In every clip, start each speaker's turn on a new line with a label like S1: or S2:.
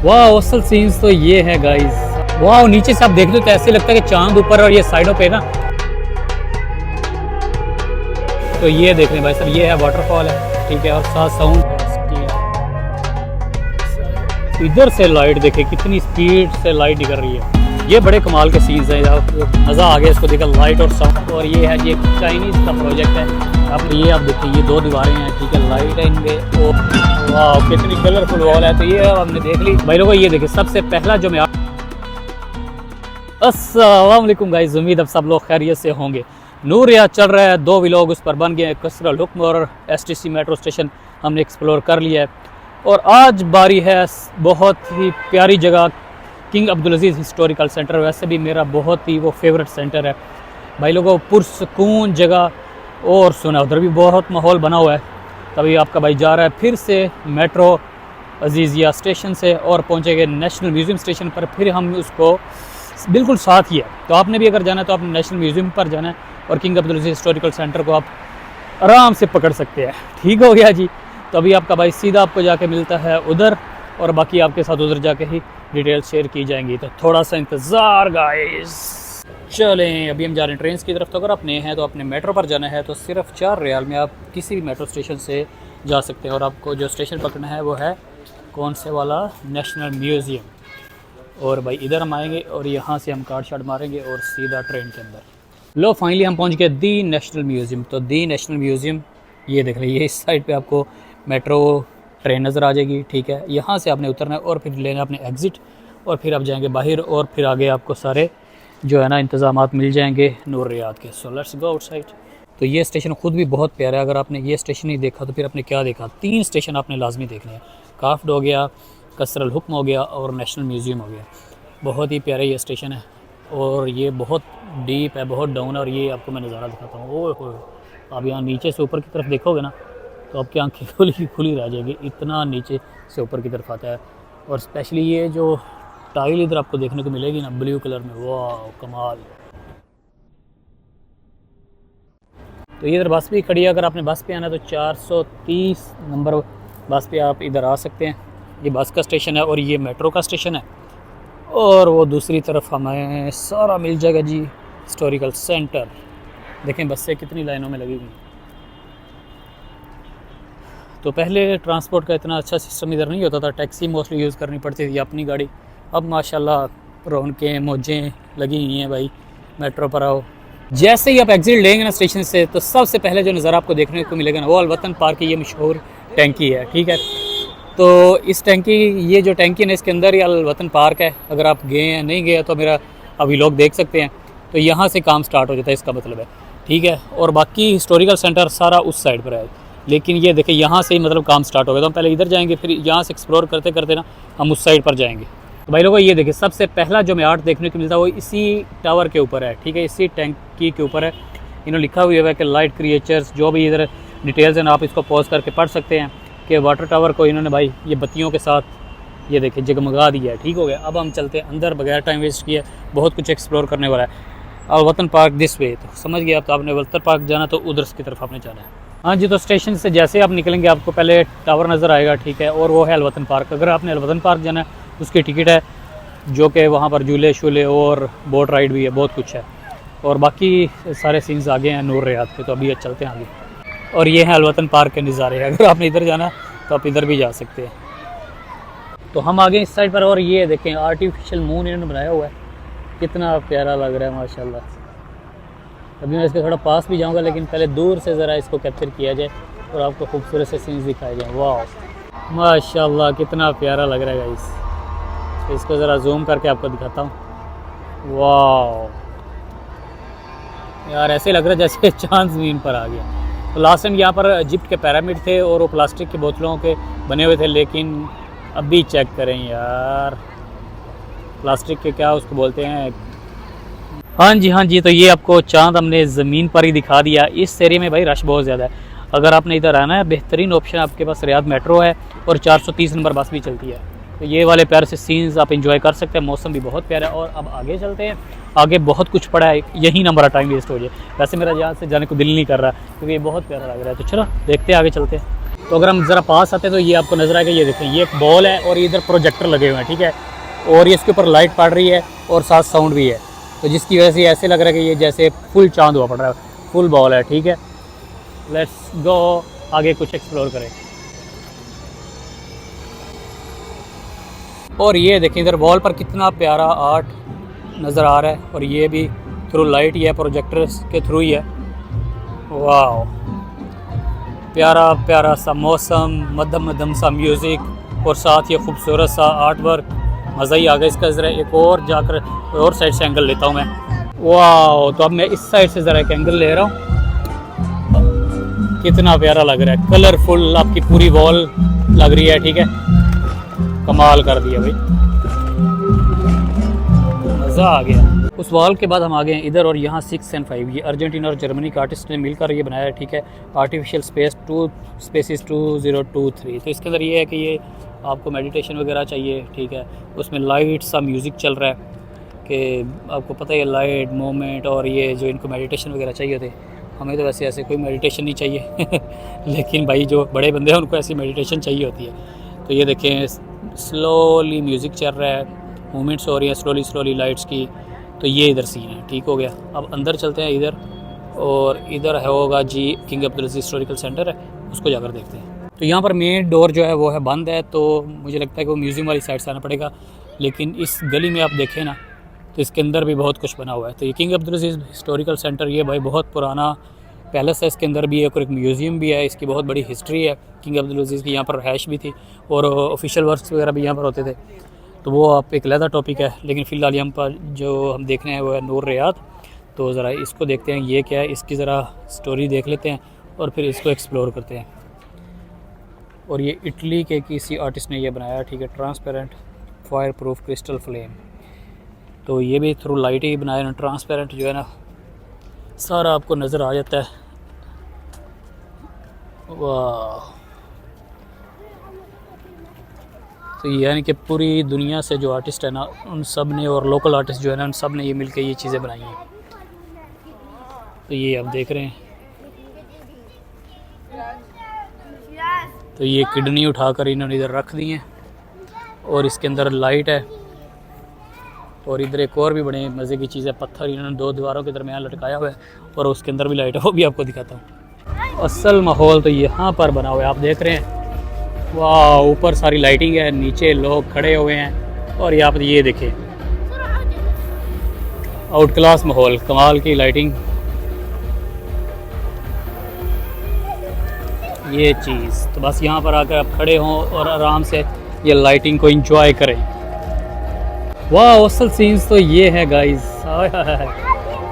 S1: वाह असल सीन्स तो ये है गाइस। वाह नीचे से आप देख लो तो ऐसे लगता है कि चांद ऊपर और ये साइडों पे ना। तो ये देख रहे हैं भाई साहब, ये है वाटरफॉल है, ठीक है, और साथ साउंड है। इधर से लाइट देखे कितनी स्पीड से लाइट निकल रही है। ये बड़े कमाल के सीन्स हैं, मज़ा आ गया इसको देखा, लाइट और साउंड। और ये है, ये चाइनीज़ का प्रोजेक्ट है। अब ये आप देखिए, ये 2 दीवारें हैं, ठीक है, लाइट है इनमें। और वाह कितनी कलरफुल वॉल है। तो ये हमने देख ली भाई लोगों। ये देखिए सबसे पहला जो मैं अस्सलाम वालेकुम गाइस, उम्मीद अब सब लोग खैरियत से होंगे। नूर रियाद चल रहा है, 2 व्लॉग उस पर बन गए। कसरल हुक्म और STC मेट्रो स्टेशन हमने एक्सप्लोर कर लिया है। और आज बारी है बहुत ही प्यारी जगह, किंग अब्दुल अजीज़ हिस्टोरिकल सेंटर। वैसे भी मेरा बहुत ही वो फेवरेट सेंटर है भाई लोगों, पुरसकून जगह। और सुना उधर भी बहुत माहौल बना हुआ है। तभी आपका भाई जा रहा है फिर से मेट्रो अजीज़िया स्टेशन से और पहुँचेंगे नेशनल म्यूज़ियम स्टेशन पर। फिर हम उसको बिल्कुल साथ ही है, तो आपने भी अगर जाना है तो आपने नेशनल म्यूज़ियम पर जाना है और किंग अब्दुल अजीज़ हिस्टोरिकल सेंटर को आप आराम से पकड़ सकते हैं। ठीक हो गया जी। तो अभी आपका भाई सीधा आपको जाके मिलता है उधर, और बाकी आपके साथ उधर जाके ही डिटेल शेयर की जाएंगी। तो थोड़ा सा इंतज़ार गाइस। चलें अभी हम जा रहे हैं ट्रेन की तरफ। तो अगर आप नए हैं तो आपने मेट्रो पर जाना है तो सिर्फ 4 रियाल में आप किसी भी मेट्रो स्टेशन से जा सकते हैं। और आपको जो स्टेशन पकड़ना है वो है कौन से वाला, नेशनल म्यूज़ियम। और भाई इधर हम आएंगे और यहाँ से हम कार्ड शार्ड मारेंगे और सीधा ट्रेन के अंदर। लो फाइनली हम पहुँच गए दी नेशनल म्यूज़ियम। तो दी नेशनल म्यूज़ियम ये देख लीजिए, इस साइड पे आपको मेट्रो ट्रेन नज़र आ जाएगी, ठीक है। यहाँ से आपने उतरना है और फिर लेना अपने एग्ज़िट, और फिर आप जाएंगे बाहर, और फिर आगे आपको सारे जो है ना इंतज़ामात मिल जाएंगे नूर रियाद के। So let's go outside. तो ये स्टेशन ख़ुद भी बहुत प्यारा है। अगर आपने ये स्टेशन नहीं देखा तो फिर आपने क्या देखा। 3 स्टेशन आपने लाजमी देखने हैं। काफ्ड हो गया, कसरल हुक्म हो गया और नेशनल म्यूज़ियम हो गया। बहुत ही प्यारा ये स्टेशन है और ये बहुत डीप है, बहुत डाउन है। और ये आपको मैं नज़ारा दिखाता हूँ। ओह हो, आप यहाँ नीचे से ऊपर की तरफ देखोगे ना तो आपकी आंखें खुली रह जाएगी, इतना नीचे से ऊपर की तरफ आता है। और स्पेशली ये जो टाइल इधर आपको देखने को मिलेगी ना ब्लू कलर में, वाह कमाल। तो ये इधर बस भी खड़ी है। अगर आपने बस पे आना है तो 430 नंबर बस पे आप इधर आ सकते हैं। ये बस का स्टेशन है और ये मेट्रो का स्टेशन है। और वो दूसरी तरफ हमें सारा मिल जाएगा जी हिस्टोरिकल सेंटर। देखें बस से कितनी लाइनों में लगी हुई। तो पहले ट्रांसपोर्ट का इतना अच्छा सिस्टम इधर नहीं होता था, टैक्सी मोस्टली यूज़ करनी पड़ती थी, अपनी गाड़ी। अब माशाल्लाह रौनकें मौजें लगी हुई हैं भाई। मेट्रो पर आओ, जैसे ही आप एग्जिट लेंगे ना स्टेशन से तो सबसे पहले जो नज़ारा आपको देखने को मिलेगा ना वो अलवतन पार्क की ये मशहूर टैंकी है, ठीक है। तो इस टैंकी, ये जो टैंकी है ना इसके अंदर ही अलवतन पार्क है। अगर आप गए हैं, नहीं गए तो मेरा अभी लोग देख सकते हैं। तो यहाँ से काम स्टार्ट हो जाता है, इसका मतलब है, ठीक है। और बाकी हिस्टोरिकल सेंटर सारा उस साइड पर है, लेकिन ये देखिए यहाँ से ही मतलब काम स्टार्ट हो गया। तो हम पहले इधर जाएंगे, फिर यहाँ से एक्सप्लोर करते करते ना हम उस साइड पर जाएंगे। तो भाई लोगों ये देखिए सबसे पहला जो मैं आर्ट देखने को मिलता है वो इसी टावर के ऊपर है, ठीक है, इसी टैंकी के ऊपर है। इन्होंने लिखा हुआ है कि लाइट क्रिएचर्स, जो भी इधर डिटेल्स हैं ना आप इसको पॉज करके पढ़ सकते हैं कि वाटर टावर को इन्होंने भाई ये बत्तियों के साथ ये देखिए जगमगा दिया है। ठीक हो गया। अब हम चलते हैं अंदर बगैर टाइम वेस्ट किए, बहुत कुछ एक्सप्लोर करने वाला है। और वतन पार्क दिस वे, तो समझ गया तो आपने वतन पार्क जाना तो उधर की तरफ आपने जाना है। हाँ जी, तो स्टेशन से जैसे आप निकलेंगे आपको पहले टावर नज़र आएगा, ठीक है, और वो है अलवतन पार्क। अगर आपने अलवतन पार्क जाना है उसकी टिकट है, जो कि वहाँ पर झूले शूले और बोट राइड भी है, बहुत कुछ है। और बाकी सारे सीन्स आगे हैं नूर रियाद के। तो अभी चलते हैं आगे। और ये है अलवतन पार्क के नज़ारे। अगर आपने इधर जाना तो आप इधर भी जा सकते हैं। तो हम आगे इस साइड पर, और ये देखें आर्टिफिशियल मून इन्होंने बनाया हुआ है, कितना प्यारा लग रहा है माशाल्लाह। अभी मैं इसके थोड़ा पास भी जाऊंगा, लेकिन पहले दूर से ज़रा इसको कैप्चर किया जाए और आपको खूबसूरत से सीन्स दिखाए जाए। वाह माशाल्लाह कितना प्यारा लग रहा है गाइस। तो इसको ज़रा जूम करके आपको दिखाता हूँ। वाह यार ऐसे लग रहा है जैसे चांद ज़मीन पर आ गया। तो लास्ट टाइम यहाँ पर इजिप्ट के पिरामिड थे और वो प्लास्टिक की बोतलों के बने हुए थे, लेकिन अभी चेक करें यार, प्लास्टिक के क्या उसको बोलते हैं। हाँ जी, तो ये आपको चांद हमने ज़मीन पर ही दिखा दिया। इस एरिया में भाई रश बहुत ज़्यादा है। अगर आपने इधर आना है, बेहतरीन ऑप्शन आपके पास रियाद मेट्रो है और 430 नंबर बस भी चलती है। तो ये वाले प्यारे से सीन्स आप एंजॉय कर सकते हैं। मौसम भी बहुत प्यारा है। और अब आगे चलते हैं, आगे बहुत कुछ पड़ा है, यही ना हमारा टाइम वेस्ट हो जाए। वैसे मेरा यहाँ से जाने को दिल नहीं कर रहा क्योंकि ये बहुत प्यारा लग रहा है। तो चलो देखते हैं, आगे चलते हैं। तो अगर हम ज़रा पास आते हैं तो ये आपको नज़र आएगा, ये देखें ये एक बॉल है और इधर प्रोजेक्टर लगे हुए हैं, ठीक है, और ये इसके ऊपर लाइट पड़ रही है और साथ साउंड भी है, तो जिसकी वजह से ऐसे लग रहा है कि ये जैसे फुल चांद हुआ पड़ रहा है, फुल बॉल है, ठीक है। लेट्स गो, आगे कुछ एक्सप्लोर करें। और ये देखें इधर वॉल पर कितना प्यारा आर्ट नज़र आ रहा है, और ये भी थ्रू लाइट ही है, प्रोजेक्टर के थ्रू ही है। वाह, प्यारा प्यारा सा मौसम, मध्यम मध्यम सा म्यूज़िक और साथ ये खूबसूरत सा आर्ट वर्क, मज़ा ही आ गया इसका। ज़रा एक और जाकर और साइड से एंगल लेता हूँ मैं। वाह, तो अब मैं इस साइड से ज़रा एक एंगल ले रहा हूँ, कितना प्यारा लग रहा है, कलरफुल आपकी पूरी वॉल लग रही है, ठीक है, कमाल कर दिया भाई, मज़ा आ गया। उस वॉल के बाद हम आ गए हैं इधर, और यहाँ 6 और 5 ये अर्जेंटीना और जर्मनी के आर्टिस्ट ने मिलकर ये बनाया है, ठीक है, आर्टिफिशियल स्पेस 2 स्पेसिस 2023। तो इसके अंदर ये है कि ये आपको मेडिटेशन वगैरह चाहिए, ठीक है, उसमें लाइट सा म्यूज़िक चल रहा है कि आपको पता है लाइट मोमेंट, और ये जो इनको मेडिटेशन वगैरह चाहिए थे, हमें तो वैसे ऐसे कोई मेडिटेशन नहीं चाहिए लेकिन भाई जो बड़े बंदे हैं उनको ऐसी मेडिटेशन चाहिए होती है। तो ये देखें स्लोली म्यूज़िक चल रहा है, मूवमेंट्स हो रही है स्लोली स्लोली लाइट्स की। तो ये इधर सीन है, ठीक हो गया। अब अंदर चलते हैं इधर, और इधर है होगा जी किंग अब्दुल अजीज़ हिस्टोरिकल सेंटर है, उसको जाकर देखते हैं। तो यहाँ पर मेन डोर जो है वो है बंद है, तो मुझे लगता है कि वो म्यूज़ियम वाली साइड से आना पड़ेगा, लेकिन इस गली में आप देखें ना तो इसके अंदर भी बहुत कुछ बना हुआ है। तो ये किंग अब्दुल अजीज़ हिस्टोरिकल सेंटर, ये भाई बहुत पुराना पैलेस है, इसके अंदर भी एक और एक म्यूज़ियम भी है, इसकी बहुत बड़ी हिस्ट्री है। किंग अब्दुल अजीज़ की यहाँ पर रहाइश भी थी और ऑफिशियल वर्क्स वगैरह भी यहाँ पर होते थे, तो वो आप एक अलग टॉपिक है। लेकिन फ़िलहाल यहाँ पर जो हम देख रहे हैं वो है नूर रियाद, तो ज़रा इसको देखते हैं ये क्या है, इसकी ज़रा स्टोरी देख लेते हैं और फिर इसको एक्सप्लोर करते हैं। और ये इटली के किसी आर्टिस्ट ने ये बनाया, ठीक है, transparent fire proof crystal flame. तो ये भी थ्रू लाइट ही बनाया ना, ट्रांसपेरेंट जो है ना सारा आपको नज़र आ जाता है। वाह, तो ये यानी कि पूरी दुनिया से जो आर्टिस्ट है ना उन सब ने, और लोकल आर्टिस्ट जो है ना उन सब ने ये मिलकर ये चीज़ें बनाई हैं। तो ये आप देख रहे हैं, तो ये किडनी उठाकर इन्होंने इधर रख दी हैं, और इसके अंदर लाइट है, और इधर एक और भी बड़े मज़े की चीज़ है, पत्थर इन्होंने 2 दीवारों के दरमियान लटकाया हुआ है, और उसके अंदर भी लाइट है, वो भी आपको दिखाता हूँ। असल माहौल तो यहाँ पर बना हुआ है, आप देख रहे हैं। वाह, ऊपर सारी लाइटिंग है, नीचे लोग खड़े हुए हैं, और यहाँ पर ये देखें आउट क्लास माहौल, कमाल की लाइटिंग। ये चीज़ तो बस यहाँ पर आकर आप खड़े हों और आराम से ये लाइटिंग को एंजॉय करें। वाह, असल सीन्स तो ये है गाइस,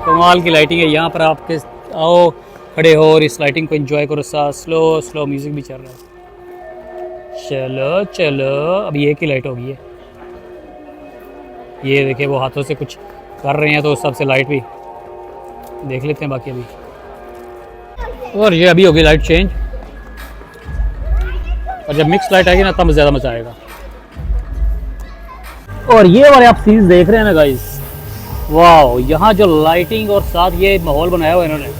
S1: कमाल की लाइटिंग है। यहाँ पर आपके आओ खड़े हो और इस लाइटिंग को एंजॉय करो, साथ स्लो स्लो म्यूज़िक भी चल रहा है। चलो चलो, अब ये की लाइट होगी, ये देखिए वो हाथों से कुछ कर रहे हैं, तो उस सब से लाइट भी देख लेते हैं बाकी अभी। और ये अभी होगी लाइट चेंज, और जब मिक्स लाइट आएगी ना तब ज़्यादा मज़ा आएगा। और ये वाले आप सीरीज देख रहे हैं ना गाइस, वाह, यहाँ जो लाइटिंग और साथ ये माहौल बनाया हुआ है इन्होंने,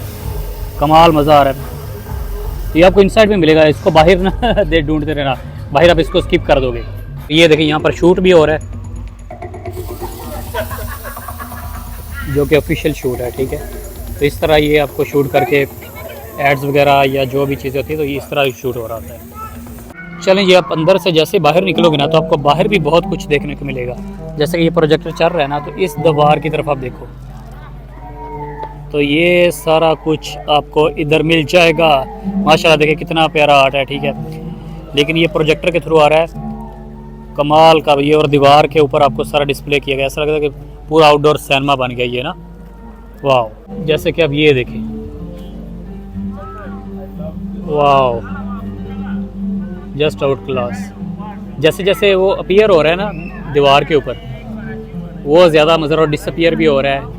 S1: कमाल, मज़ा आ रहा है। ये आपको इनसाइड में मिलेगा, इसको बाहर ना दे ढूंढते रहना, बाहर आप इसको स्किप कर दोगे। ये देखिए यहाँ पर शूट भी हो रहा है, जो कि ऑफिशियल शूट है, ठीक है। तो इस तरह ये आपको शूट करके एड्स वगैरह या जो भी चीज़ें होती है तो ये इस तरह शूट हो रहा होता है। चलें, ये आप अंदर से जैसे बाहर निकलोगे ना तो आपको बाहर भी बहुत कुछ देखने को मिलेगा। जैसे कि ये प्रोजेक्टर चल रहा है ना, तो इस दीवार की तरफ आप देखो, तो ये सारा कुछ आपको इधर मिल जाएगा। माशाल्लाह, देखिए कितना प्यारा आर्ट है, ठीक है। लेकिन ये प्रोजेक्टर के थ्रू आ रहा है, कमाल का ये, और दीवार के ऊपर आपको सारा डिस्प्ले किया गया, ऐसा लगता है कि पूरा आउटडोर सिनेमा बन गया ये ना। वाह, जैसे कि अब ये देखें, वाह, जस्ट आउट क्लास। जैसे जैसे वो अपीयर हो रहा है ना दीवार के ऊपर, वो ज़्यादा मज़ा, और डिसअपीयर भी हो रहा है,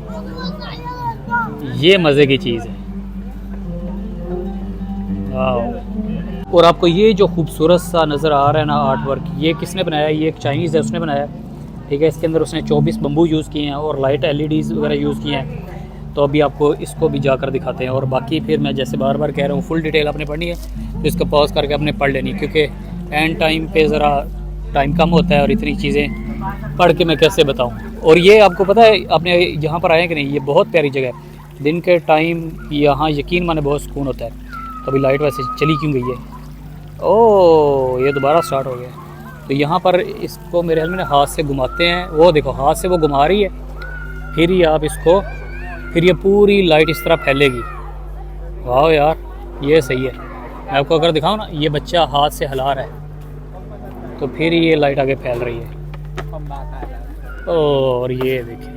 S1: ये मज़े की चीज़ है। वाह, और आपको ये जो खूबसूरत सा नज़र आ रहा है ना आर्ट वर्क, ये किसने बनाया? ये एक चाइनीज़ है, उसने बनाया, ठीक है। इसके अंदर उसने 24 बम्बू यूज़ किए हैं और लाइट LEDs वगैरह यूज़ किए हैं। तो अभी आपको इसको भी जाकर दिखाते हैं। और बाकी फिर मैं जैसे बार बार कह रहा हूँ, फुल डिटेल आपने पढ़नी है तो इसको पॉज करके आपने पढ़ लेनी, क्योंकि एंड टाइम पे ज़रा टाइम कम होता है और इतनी चीज़ें पढ़ के मैं कैसे बताऊँ। और ये आपको पता है, आपने यहाँ पर आए कि नहीं, ये बहुत प्यारी जगह है। दिन के टाइम यहाँ यकीन माने बहुत सुकून होता है। तो अभी लाइट वैसे चली क्यों गई है? ओह, ये दोबारा स्टार्ट हो गया। तो यहाँ पर इसको मेरे ख्याल में हाथ से घुमाते हैं, वो देखो हाथ से वो घुमा रही है, फिर ही आप इसको, फिर ये पूरी लाइट इस तरह फैलेगी। वाह यार, ये सही है। मैं आपको अगर दिखाऊँ ना, ये बच्चा हाथ से हिला रहा है तो फिर ये लाइट आगे फैल रही है। और ये देखिए,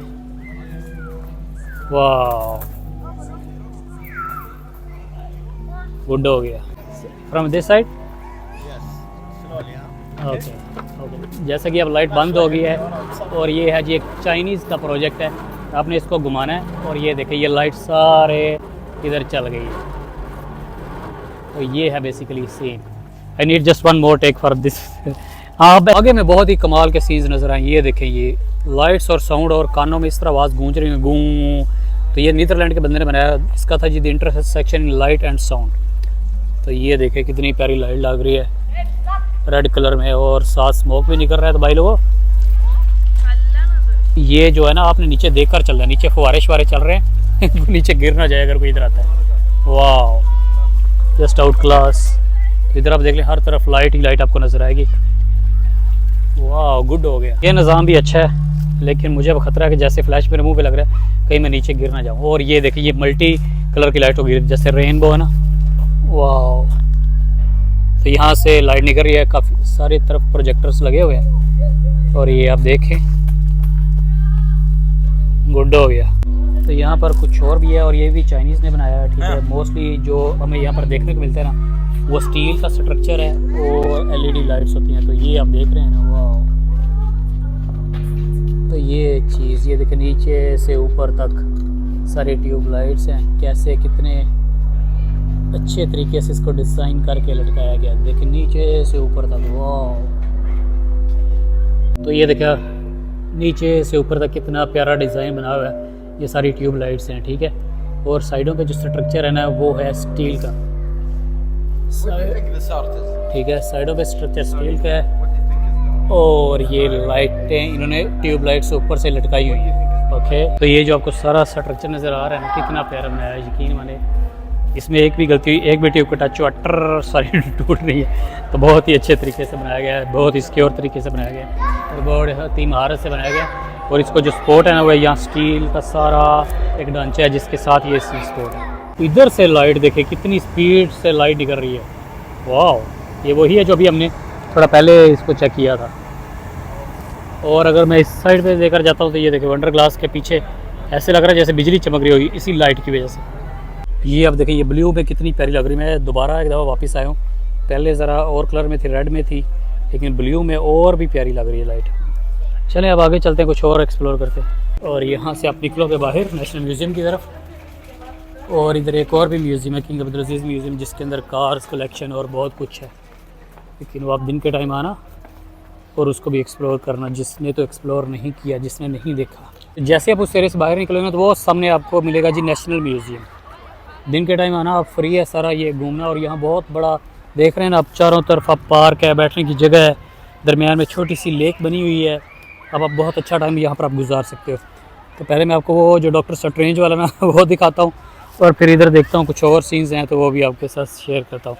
S1: वाह, गुड हो गया। From this side, okay okay. जैसा कि अब लाइट बंद हो गई है, और ये है जी एक चाइनीज़ का प्रोजेक्ट है। आपने इसको घुमाना है और ये देखिए ये लाइट सारे इधर चल गई है। तो ये है basically scene. I need just one more take for this. हाँ, आगे में बहुत ही कमाल के सीन्स नज़र आए। ये देखें, ये लाइट्स और साउंड, और कानों में इस तरह आवाज़ गूंज रही है, गूं। तो ये नीदरलैंड के बंदे ने बनाया, इसका था जी the intersection in light and sound. तो ये देखें कितनी प्यारी लाइट लग रही है रेड कलर में, और साथ स्मोक भी निकल रहा है। तो भाई लोगों, ये जो है ना, आपने नीचे देख कर चल रहा है, नीचे फुवारे शवारे चल रहे हैं नीचे गिर ना जाए अगर कोई इधर आता है। वाह, जस्ट आउट क्लास। इधर आप देख लें, हर तरफ लाइट ही लाइट आपको नज़र आएगी। वाह, गुड हो गया। ये निज़ाम भी अच्छा है, लेकिन मुझे अब खतरा है कि जैसे फ्लैश मेरे मुंह पे लग रहा है, कहीं मैं नीचे गिर ना जाऊँ। और ये देखिए, ये मल्टी कलर की लाइट होगी, जैसे रेनबो है ना। वाह, तो यहाँ से लाइट निकल रही है, काफ़ी सारी तरफ प्रोजेक्टर्स लगे हुए हैं। और ये आप देखें, गुड हो गया। तो यहाँ पर कुछ और भी है, और ये भी चाइनीज़ ने बनाया है, ठीक है। मोस्टली जो हमें यहाँ पर देखने को मिलता है ना, वो स्टील का स्ट्रक्चर है और एलईडी लाइट्स होती हैं। तो ये आप देख रहे हैं ना, वाह। तो ये चीज़, ये देखें, नीचे से ऊपर तक सारे ट्यूब लाइट्स हैं, कैसे कितने अच्छे तरीके से इसको डिज़ाइन करके लटकाया गया। देखिए नीचे से ऊपर तक, वाह। तो ये देखा, नीचे से ऊपर तक कितना प्यारा डिज़ाइन बना हुआ है। ये सारी ट्यूब लाइट्स हैं, ठीक है। और साइडों पे जो स्ट्रक्चर है ना, वो है स्टील का, ठीक है। साइडों पे स्ट्रक्चर स्टील का है, और ये लाइटें इन्होंने ट्यूब लाइट से ऊपर से लटकाई हुई है। ओके, तो ये जो आपको सारा स्ट्रक्चर नज़र आ रहा है ना, कितना प्यारा बनाया है, यकीन माने। इसमें एक भी गलती, एक भी ट्यूब का टच हुआ, अटर सारी टूट रही है। तो बहुत ही अच्छे तरीके से बनाया गया है, बहुत ही सिक्योर तरीके से बनाया गया है, और बहुत ही महारत से बनाया गया है। और इसको जो स्पोर्ट है ना, वो यहाँ स्टील का सारा एक ढांचा है, जिसके साथ ये स्पोर्ट है। इधर से लाइट देखे, कितनी स्पीड से लाइट निकल रही है। वाह, ये वही है जो अभी हमने थोड़ा पहले इसको चेक किया था। और अगर मैं इस साइड पे लेकर जाता हूँ, तो ये देखिए वंडर ग्लास के पीछे ऐसे लग रहा है जैसे बिजली चमक रही होगी, इसी लाइट की वजह से। ये अब देखिए, ये ब्लू में कितनी प्यारी लग रही है। मैं दोबारा एक दफ़ा वापस आया हूँ, पहले ज़रा और कलर में थी, रेड में थी, लेकिन ब्लू में और भी प्यारी लग रही है लाइट। चलें अब आगे चलते हैं, कुछ और एक्सप्लोर करते हैं। और यहाँ से आप निकलोगे बाहर नेशनल म्यूज़ियम की तरफ, और इधर एक और भी म्यूज़ियम है, किंग अब्दुल अजीज़ म्यूज़ियम, जिसके अंदर कार्स कलेक्शन और बहुत कुछ है। लेकिन वो आप दिन के टाइम आना और उसको भी एक्सप्लोर करना, जिसने तो एक्सप्लोर नहीं किया, जिसने नहीं देखा। जैसे आप उस एरिया से बाहर निकलोगे तो वो सामने आपको मिलेगा जी नेशनल म्यूज़ियम। दिन के टाइम आना, आप फ्री है सारा ये घूमना। और यहाँ बहुत बड़ा देख रहे हैं ना आप, चारों तरफ आप पार्क है, बैठने की जगह है, दरमियान में छोटी सी लेक बनी हुई है। अब आप बहुत अच्छा टाइम यहाँ पर आप गुजार सकते हो। तो पहले मैं आपको वो जो डॉक्टर स्ट्रेंज वाला ना वो दिखाता हूँ, और फिर इधर देखता हूँ कुछ और सीन्स हैं, तो वो भी आपके साथ शेयर करता हूँ।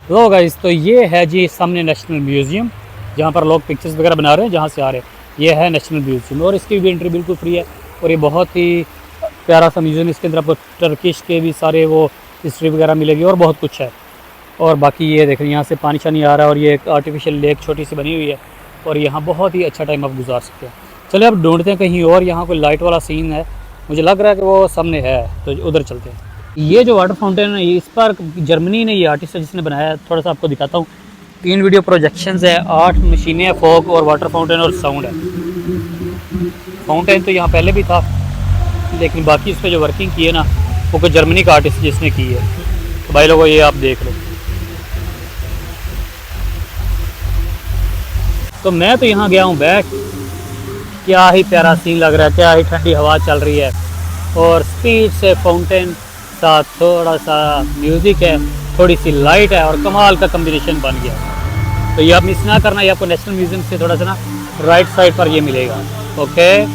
S1: लो गाइस, तो ये है जी सामने नेशनल म्यूज़ियम, जहाँ पर लोग पिक्चर्स वगैरह बना रहे हैं, जहाँ से आ रहे हैं। ये है नेशनल म्यूज़ियम, और इसकी भी एंट्री बिल्कुल फ्री है। और ये बहुत ही प्यारा सा म्यूज़ियम, इसके अंदर आपको टर्किश के भी सारे वो हिस्ट्री वगैरह मिलेगी, और बहुत कुछ है। और बाकी ये देख रहे हैं, यहाँ से पानी शानी आ रहा है, और ये एक आर्टिफिशियल लेक छोटी सी बनी हुई है, और यहाँ बहुत ही अच्छा टाइम आप गुजार सकते हैं। चलिए अब ढूंढते हैं कहीं और, यहाँ कोई लाइट वाला सीन है, मुझे लग रहा है कि वो सामने है, तो उधर चलते हैं। ये जो वाटर फाउंटेन है, इस पर जर्मनी ने, ये आर्टिस्ट है जिसने बनाया है, थोड़ा सा आपको दिखाता हूँ। 3 वीडियो प्रोजेक्शंस है, 8 मशीनें हैं, फॉग और वाटर फाउंटेन और साउंड है। फाउंटेन तो यहाँ पहले भी था, लेकिन बाकी इस पर जो वर्किंग की है ना, वो कोई जर्मनी का आर्टिस्ट जिसने की है। तो भाई लोगों, ये आप देख लो। तो मैं तो यहाँ गया हूँ बैठ, क्या ही प्यारा सीन लग रहा है, क्या ही ठंडी हवा चल रही है। और स्पीड से फाउंटेन, साथ थोड़ा सा म्यूज़िक है, थोड़ी सी लाइट है और कमाल का कम्बिनेशन बन गया। तो ये आप मिस ना करना, ये आपको नेशनल म्यूज़ियम से थोड़ा सा ना राइट साइड पर ये मिलेगा। ओके,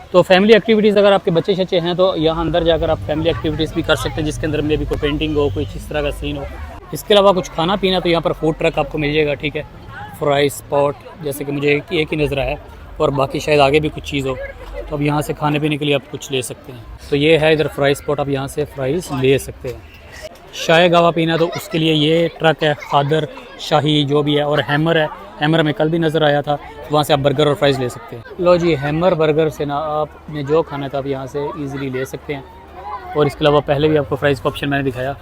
S1: तो फैमिली एक्टिविटीज़ अगर आपके बच्चे शच्चे हैं तो यहाँ अंदर जाकर आप फैमिली एक्टिविटीज़ भी कर सकते हैं, जिसके अंदर में भी कोई पेंटिंग हो, कोई इस तरह का सीन हो। इसके अलावा कुछ खाना पीना तो यहाँ पर फूड ट्रक आपको मिल जाएगा, ठीक है। फ्राई स्पॉट जैसे कि मुझे एक ही नज़र आया, और बाकी शायद आगे भी कुछ चीज़ हो, तो अब यहाँ से खाने पीने के लिए आप कुछ ले सकते हैं। तो ये है इधर फ्राई स्पॉट, आप यहाँ से फ्राइज़ ले सकते हैं। शाय गावा पीना तो उसके लिए ये ट्रक है, खादर शाही जो भी है, और हैमर है। हैमर में कल भी नज़र आया था, वहाँ से आप बर्गर और फ्राइज़ ले सकते हैं। लो जी, हैमर बर्गर से ना आपने जो खाना था आप यहाँ से इजीली ले सकते हैं। और इसके अलावा पहले भी आपको फ्राइज़ का ऑप्शन मैंने दिखाया,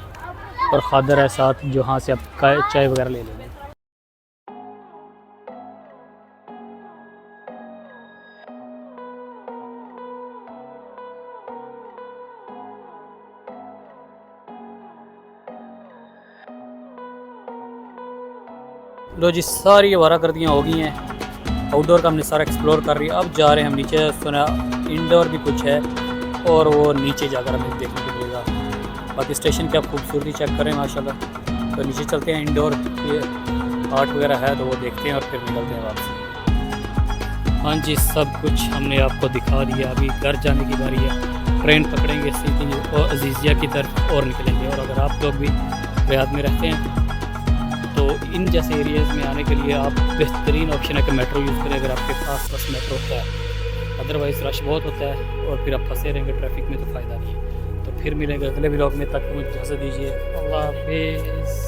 S1: और खादर है साथ, जो यहाँ से आप चाय वगैरह ले लेंगे। लो जी, सारी आवारागर्दियाँ हो गई हैं, आउटडोर का हमने सारा एक्सप्लोर कर रही है। अब जा रहे हैं हम नीचे, सुना इंडोर भी कुछ है, और वो नीचे जाकर हमें देखने को मिलेगा। बाकी स्टेशन की आप खूबसूरती चेक करें माशाल्लाह। तो नीचे चलते हैं, इंडोर ये आर्ट वगैरह है तो वो देखते हैं और फिर निकलते हैं वापस। हाँ जी, सब कुछ हमने आपको दिखा दिया। अभी घर जाने की बारी है, ट्रेन पकड़ेंगे सीधी और अजीज़िया की तरफ और निकलेंगे। और अगर आप लोग भी रियाद में रहते हैं तो इन जैसे एरियाज़ में आने के लिए आप बेहतरीन ऑप्शन है कि मेट्रो यूज़ करें, अगर आपके पास बस मेट्रो है। अदरवाइज़ रश बहुत होता है और फिर आप फंसे रहेंगे ट्रैफिक में, तो फ़ायदा नहीं है। तो फिर मिलेंगे अगले व्लॉग में, तक मुझे इजाज़त दीजिए। अल्लाह हाफिज़।